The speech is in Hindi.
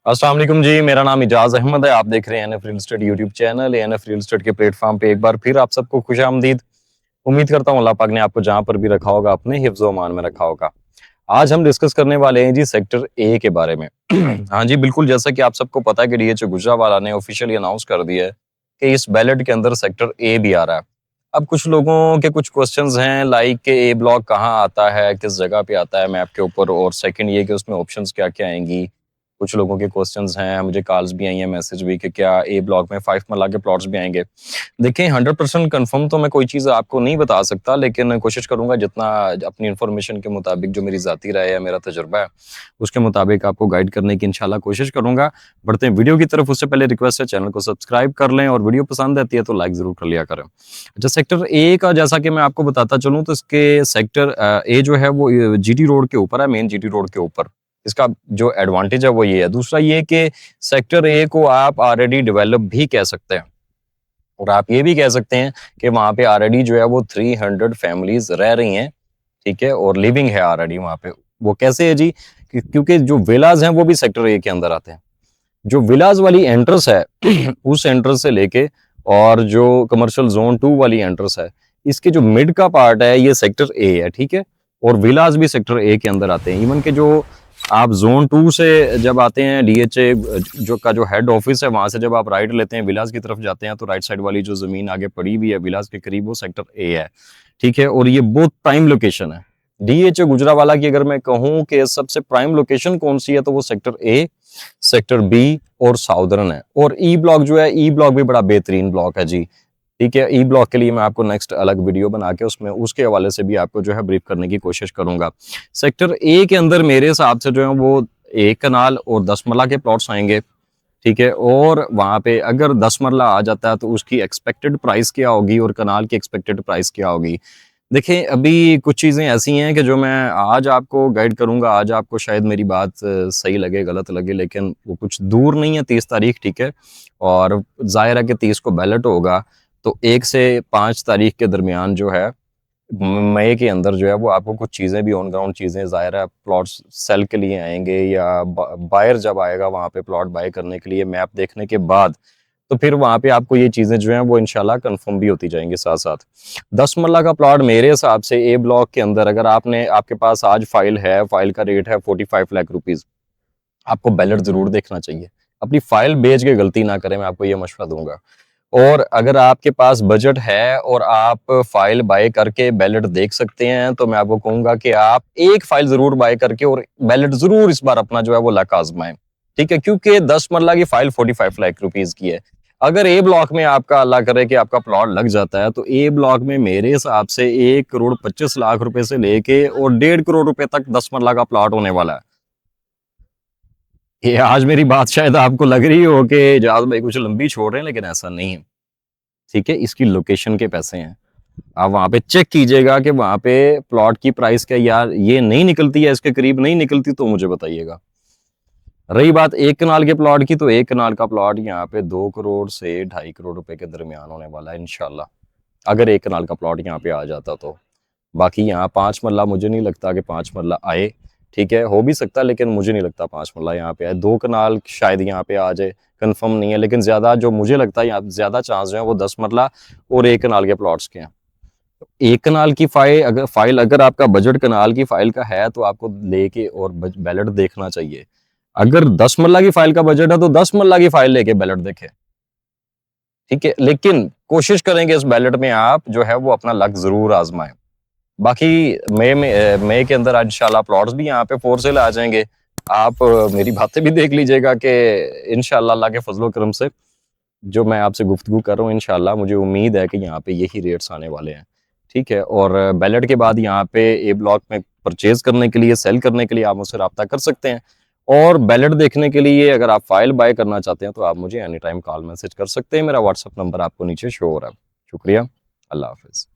अस्सलाम वालेकुम जी, मेरा नाम इजाज़ अहमद है। आप देख रहे हैं NF real estate YouTube channel. NF real estate के प्लेटफ़ॉर्म पे एक बार फिर आप सबको खुशामदीद। उम्मीद करता हूँ अल्लाह पाक ने आपको जहाँ पर भी रखा होगा अपने हिफ्ज़-ओ-अमान में रखा होगा। आज हम डिस्कस करने वाले हैं जी सेक्टर ए के बारे में। हाँ जी, बिल्कुल जैसा कि आप सबको पता है कि डीएचओ गुजरावाला ने ऑफ़िशियली अनाउंस कर दिया है कि इस बैलेट के अंदर सेक्टर ए भी आ रहा है। अब कुछ लोगों के कुछ क्वेश्चंस हैं लाइक कि ए ब्लॉक कहाँ आता है, किस जगह पे आता है मैप के ऊपर और सेकंड ये कि उसमें ऑप्शंस क्या-क्या आएँगी। कुछ लोगों के क्वेश्चंस हैं, मुझे कॉल्स भी आई हैं, मैसेज भी कि क्या ए ब्लॉक में 5 मरला के प्लॉट्स भी आएँगे। देखिए 100% कन्फर्म तो मैं कोई चीज़ आपको नहीं बता सकता, लेकिन कोशिश करूँगा जितना अपनी इन्फॉर्मेशन के मुताबिक जो मेरी ज़ाती राय है, मेरा तजुर्बा है, उसके मुताबिक आपको गाइड करने की इंशाल्लाह कोशिश करूँगा। बढ़ते हैं वीडियो की तरफ, उससे पहले रिक्वेस्ट है चैनल को सब्सक्राइब कर लें और वीडियो पसंद आती है तो लाइक ज़रूर कर लिया करें। अच्छा सेक्टर ए का जैसा कि मैं आपको बताता चलूँ तो इसके सेक्टर ए जो है वो जीटी रोड के ऊपर है, मेन जीटी रोड के ऊपर। इसका जो एडवांटेज है वो ये है। दूसरा ये कि सेक्टर ए को आप ऑलरेडी डेवलप भी कह सकते हैं। और आप ये भी कह सकते हैं कि वहाँ पे ऑलरेडी जो है वो 300 फैमिलीज़ रह रही हैं, ठीक है? और लिविंग है ऑलरेडी वहाँ पे। वो कैसे है जी? क्योंकि जो विलाज़ हैं वो भी सेक्टर ए के अंदर आते हैं। जो विलाज़ वाली एंट्रेंस है उस एंट्रेंस से लेके और जो कमर्शियल ज़ोन 2 वाली एंट्रेंस है, इसके जो मिड का पार्ट है ये सेक्टर ए है, ठीक है? और विलाज़ भी सेक्टर ए के अंदर आते हैं। इवन के जो आप ज़ोन 2 से जब आते हैं डीएचए जो हेड ऑफिस है वहाँ से जब आप राइट लेते हैं विलाज़ की तरफ जाते हैं तो राइट साइड वाली जो ज़मीन आगे पड़ी हुई है विलाज़ के करीब वो सेक्टर ए है, ठीक है? और ये बहुत प्राइम लोकेशन है। डीएचए गुजरावाला की अगर मैं कहूँ कि सबसे प्राइम लोकेशन कौन-सी है तो वो सेक्टर ए, सेक्टर बी और साउदर्न है। और ई ब्लॉक जो है, ई ब्लॉक भी बड़ा बेहतरीन ब्लॉक है जी। ठीक है, ई ब्लॉक के लिए मैं आपको नेक्स्ट अलग वीडियो बना के उसमें उसके हवाले से भी आपको जो है ब्रीफ करने की कोशिश करूंगा। सेक्टर ए के अंदर मेरे हिसाब से जो है वो 1 कनाल और 10 मरला के प्लॉट्स आएंगे, ठीक है? और वहाँ पे अगर 10 मरला आ जाता है तो उसकी एक्सपेक्टेड प्राइस क्या होगी और कनाल की एक्सपेक्टेड प्राइस क्या होगी? देखिए, अभी कुछ चीज़ें ऐसी हैं कि जो मैं आज आपको गाइड करूँगा, आज आपको शायद मेरी बात सही लगे, गलत लगे, लेकिन वो कुछ दूर नहीं है 30 तारीख, ठीक है? और ज़ाहिर है कि 30 को बैलेट होगा, तो 1 से 5 तारीख के दरमियान जो है मई के अंदर जो है वो आपको कुछ चीज़ें भी ऑन ग्राउंड चीज़ें ज़ाहिर है प्लॉट्स सेल के लिए आएँगे या बायर जब आएगा वहाँ पे प्लॉट बाय करने के लिए मैप देखने के बाद, तो फिर वहाँ पे आपको ये चीज़ें जो हैं वो इंशाल्लाह कन्फर्म भी होती जाएँगी साथ-साथ। 10 मरला का प्लॉट मेरे हिसाब से ए ब्लॉक के अंदर अगर आपके पास आज फाइल है, फाइल का रेट है 45 लाख रुपीज़, आपको बैलेट ज़रूर देखना चाहिए। अपनी फाइल बेच के गलती ना करें, मैं आपको ये मशवरा दूँगा। और अगर आपके पास बजट है और आप फाइल बाय करके बैलेट देख सकते हैं, तो मैं आपको कहूँगा कि आप एक फाइल ज़रूर बाय करके और बैलेट ज़रूर इस बार अपना जो है वो लक आज़माएँ। ठीक है? क्योंकि 10 मरला की फाइल 45 लाख रुपीज़ की है। अगर ए ब्लॉक में आपका अल्लाह करे कि आपका प्लॉट लग जाता है, तो ए ब्लॉक में मेरे हिसाब से 1 करोड़ 25 लाख रुपए से लेके और 1.5 करोड़ रुपए तक 10 मरला का प्लॉट होने वाला है। ये आज मेरी बात शायद आपको लग रही हो कि एजाज भाई कुछ लंबी छोड़ रहे हैं, लेकिन ऐसा नहीं है। ठीक है? इसकी लोकेशन के पैसे हैं। आप वहाँ पे चेक कीजिएगा कि वहाँ पे प्लॉट की प्राइस क्या यार ये नहीं निकलती है, इसके करीब नहीं निकलती तो मुझे बताइएगा। रही बात 1 कनाल के प्लॉट की, तो 1 कनाल का प्लॉट यहाँ पे 2 करोड़ से 2.5 करोड़ रुपए के दरमियान होने वाला है इंशाल्लाह। अगर 1 कनाल का प्लॉट यहाँ पे आ जाता तो। बाकी यहाँ 5 मरला मुझे नहीं लगता कि 5 मरला आए, ठीक है? हो भी सकता है लेकिन मुझे नहीं लगता 5 मरला यहाँ पे आए। 2 कनाल शायद यहाँ पे आ जाए, कन्फर्म नहीं है, लेकिन ज़्यादा जो मुझे लगता है यहाँ ज़्यादा चांस जो है वो 10 मरला और 1 कनाल के प्लॉट्स के हैं। 1 कनाल की फाइल अगर आपका बजट कनाल की फाइल का है तो आपको लेके और बैलेट देखना चाहिए। अगर 10 मरला की फाइल का बजट है तो 10 मरला की फाइल लेके बैलेट देखें, ठीक है? लेकिन कोशिश करेंगे इस बैलेट में आप जो है वो अपना लक ज़रूर आज़माएँ। बाकी मई के अंदर इंशाल्लाह प्लॉट्स भी यहाँ पे फॉर सेल आ जाएँगे। आप मेरी बातें भी देख लीजिएगा कि इंशाल्लाह अल्लाह के फज़ल व करम से जो मैं आपसे गुफ्तगू कर रहा हूँ इंशाल्लाह मुझे उम्मीद है कि यहाँ पे यही रेट्स आने वाले हैं, ठीक है? और बैलेट के बाद यहाँ पे ए ब्लॉक में परचेज़ करने के लिए, सेल करने के लिए आप मुझसे राब्ता कर सकते हैं। और बैलेट देखने के लिए अगर आप फाइल बाय करना चाहते हैं तो आप मुझे एनी टाइम कॉल मैसेज कर सकते हैं। मेरा व्हाट्सएप नंबर आपको नीचे शो हो रहा है। शुक्रिया, अल्लाह हाफ़िज़।